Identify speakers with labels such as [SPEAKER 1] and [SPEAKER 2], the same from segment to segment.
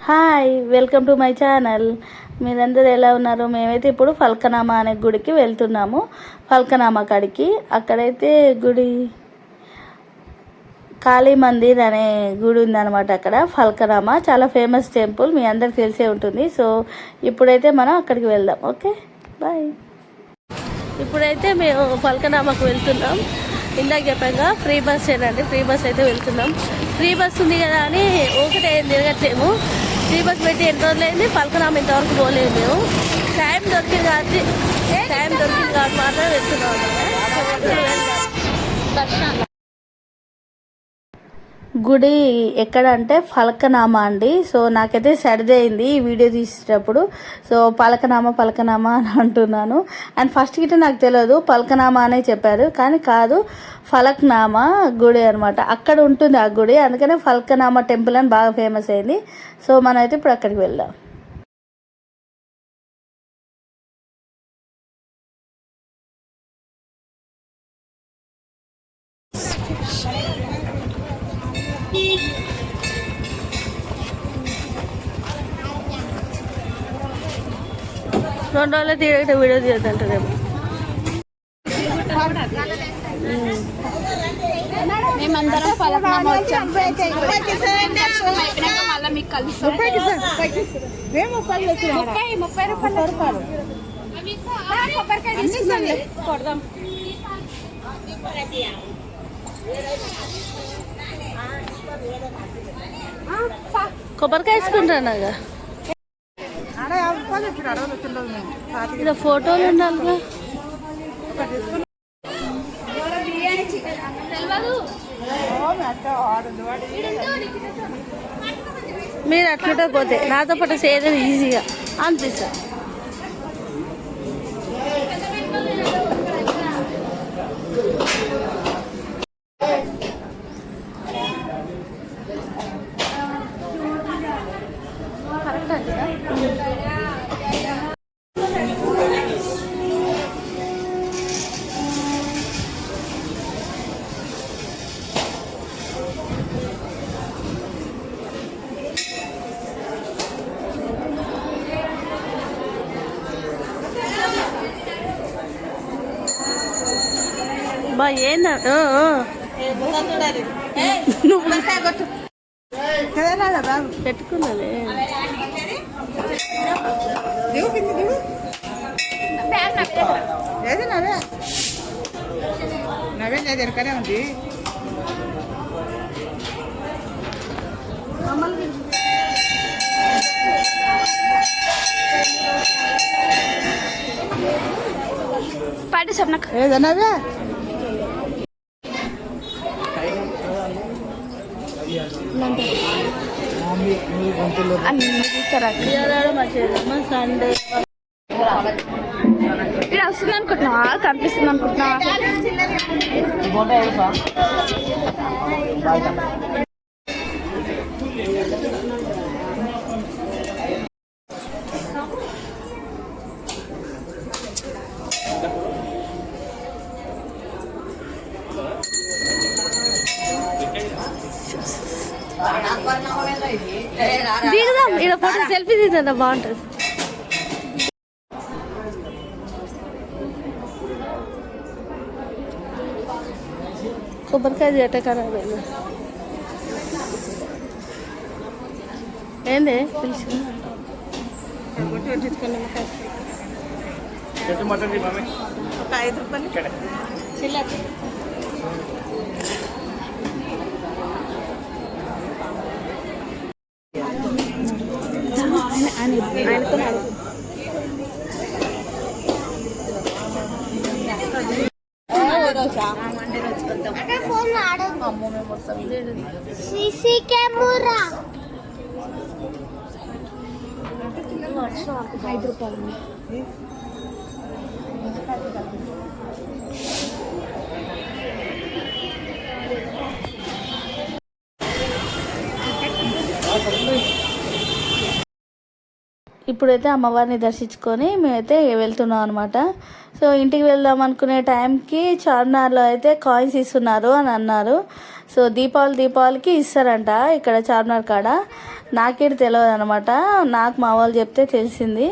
[SPEAKER 1] Hi, welcome to my channel. మీరందరూ ఎలా ఉన్నారు? మేమైతే ఇప్పుడు ఫల్కనామా అనే గుడికి వెళ్తున్నాము. ఫల్కనామా కాడికి అక్కడైతే గుడి కాళీ మందిర్ అనే గుడి ఉందన్నమాట. అక్కడ ఫల్కనామా చాలా ఫేమస్ టెంపుల్, మీ అందరికి తెలిసే ఉంటుంది. సో ఇప్పుడైతే మనం అక్కడికి వెళ్దాం. Okay, bye. ఇప్పుడైతే మేము ఫల్కనామాకు వెళ్తున్నాం. ఇందాక చెప్పాక ఫ్రీ బస్ ఏనండి, ఫ్రీ బస్ అయితే వెళ్తున్నాం. ఫ్రీ బస్ ఉంది కదా అని ఒకటే తిరగట్లేము. ఫ్రీ బస్ పెట్టి ఎన్ని రోజులైంది, ఫల్కనామా ఇంతవరకు పోలేదు. మేము టైం దొరికింది కాబట్టి మాత్రం వెళ్తున్నాం. గుడి ఎక్కడ అంటే ఫల్కనామా అండి. సో నాకైతే సర్ది అయింది ఈ వీడియో తీసేటప్పుడు. సో పలకనామా అని అంటున్నాను. అండ్ ఫస్ట్ గిట్ట నాకు తెలియదు, పలకనామా అనే చెప్పారు, కానీ కాదు, ఫలక్నామా గుడి అనమాట. అక్కడ ఉంటుంది ఆ గుడి, అందుకనే ఫల్కనామా టెంపుల్ అని బాగా ఫేమస్ అయింది. సో మనం అయితే ఇప్పుడు అక్కడికి వెళ్దాం. రెండు రోజులు తీయట వీడియో తీయద్దంటారేమో.
[SPEAKER 2] మేమందరం ఫలక్నామా వచ్చాం. మళ్ళీ మీకు కలుస్తాం. 30 రూపాయలు కొబ్బరికాయ తీసుకుందండి, కొడదాం.
[SPEAKER 1] కొబ్బరికాయ వేసుకుంటాను. ఇలా ఫోటోలు ఉండాలిగా. మీరు అట్లుంటే పోతే నాతో పాటు చేయలేదు ఈజీగా అనిపిస్తా. బా ఏందా పెట్టుకున్నది.
[SPEAKER 3] నవే లేదు, ఎరకనే ఉంది.
[SPEAKER 2] పాటి చెప్పనక్క
[SPEAKER 3] ఏదన్నావే
[SPEAKER 2] అన్ని చూస్తారా?
[SPEAKER 1] సండే
[SPEAKER 2] ఇది వస్తుంది అనుకుంటున్నావా? కనిపిస్తుంది అనుకుంటున్నావా?
[SPEAKER 1] దిగుదాం, ఇలా ఫోటో సెల్ఫీ తీద్దా, బాగుంటుంది. కొబ్బరికాయ ఎట్టకరా ఏంది పిలిచి
[SPEAKER 3] ఒక 5 రూపాయలు
[SPEAKER 2] ఆయనతో
[SPEAKER 4] సీసీ కెమెరా
[SPEAKER 2] 5 రూపాయలు.
[SPEAKER 1] ఇప్పుడైతే అమ్మవారిని దర్శించుకొని మేమైతే వెళ్తున్నాం అనమాట. సో ఇంటికి వెళ్దాం అనుకునే టైంకి చార్మినార్లో అయితే కాయిన్స్ ఇస్తున్నారు అని అన్నారు. సో దీపావళికి ఇస్తారంట ఇక్కడ చార్మినార్ కాడ. నాకేది తెలియదు అనమాట, నాకు మా వాళ్ళు చెప్తే తెలిసింది.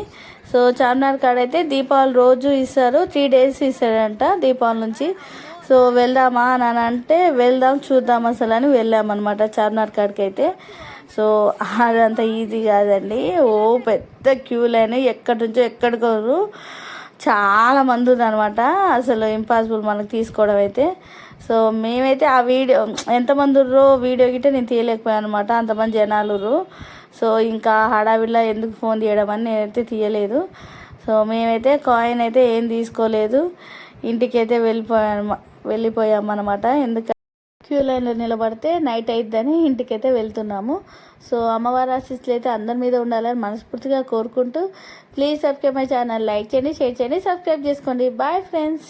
[SPEAKER 1] సో చార్మినార్ కాడ అయితే దీపావళి రోజు ఇస్తారు, 3 days ఇస్తారంట దీపావళి నుంచి. సో వెళ్దామా అని అంటే వెళ్దాం చూద్దాం అసలు అని వెళ్ళామన్నమాట చార్మినార్ కాడికి అయితే. సో అదంతా ఈజీ కాదండి, పెద్ద క్యూ లైన్, ఎక్కడి నుంచో ఎక్కడికో చాలా మంది ఉందన్నమాట. అసలు ఇంపాసిబుల్ మనకు తీసుకోవడం అయితే. సో మేమైతే ఆ వీడియో ఎంతమంది ఉర్రో వీడియో గిట్టే నేను తీయలేకపోయాను అనమాట, అంతమంది జనాలు ఉర్రు. సో ఇంకా హడావిడిలో ఎందుకు ఫోన్ తీయడం అని నేనైతే తీయలేదు. సో మేమైతే కాయిన్ అయితే ఏం తీసుకోలేదు, ఇంటికైతే వెళ్ళిపోయామన్నమాట. ఎందుకంటే క్యూ లైన్లో నిలబడితే నైట్ అయిద్దని ఇంటికైతే వెళ్తున్నాము. సో అమ్మవారి ఆశీస్సులు అయితే అందరి మీద ఉండాలని మనస్ఫూర్తిగా కోరుకుంటూ, please subscribe my channel, like చేయండి, షేర్ చేయండి, సబ్స్క్రైబ్ చేసుకోండి. Bye friends.